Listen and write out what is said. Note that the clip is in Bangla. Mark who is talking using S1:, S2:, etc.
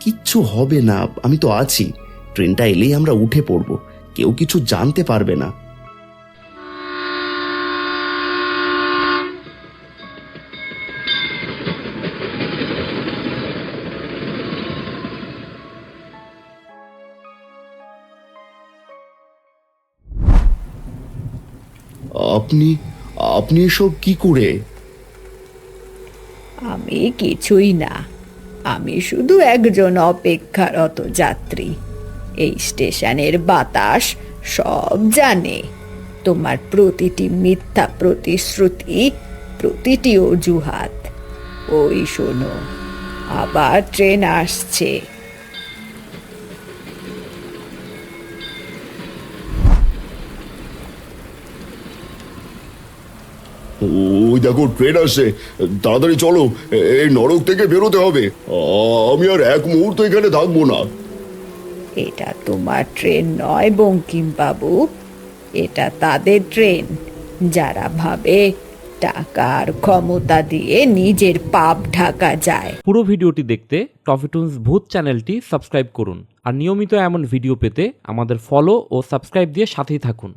S1: কিচ্ছু হবে না, আমি তো আছি। ট্রেনটা এলেই আমরা উঠে পড়ব, কেউ কিছু জানতে পারবে না। আপনি আপনি এসব কি করে?
S2: আমি কিছুই না, আমি শুধু একজন অপেক্ষারত যাত্রী। এই স্টেশনের বাতাস সব জানে, তোমার প্রতিটি মিথ্যা প্রতিশ্রুতি, প্রতিটি অজুহাত। ওই শোনো, আবার ট্রেন আসছে।
S3: ওই দেখো ট্রেন আসছে, তাড়াতাড়ি চলো, এই নরক থেকে বেরোতে হবে। আমি আর এক মুহূর্ত এখানে থাকবো না।
S2: এটা তোমার ট্রেন নয় বঙ্কিম বাবু, এটা তাদের ট্রেন, যারা ভাবে টাকার ক্ষমতা দিয়ে নিজের পাপ ঢাকা যায়।
S4: পুরো ভিডিওটি দেখতে টফিটুনস ভূত চ্যানেলটি সাবস্ক্রাইব করুন আর নিয়মিত এমন ভিডিও পেতে আমাদের ফলো ও সাবস্ক্রাইব দিয়ে সাথেই থাকুন।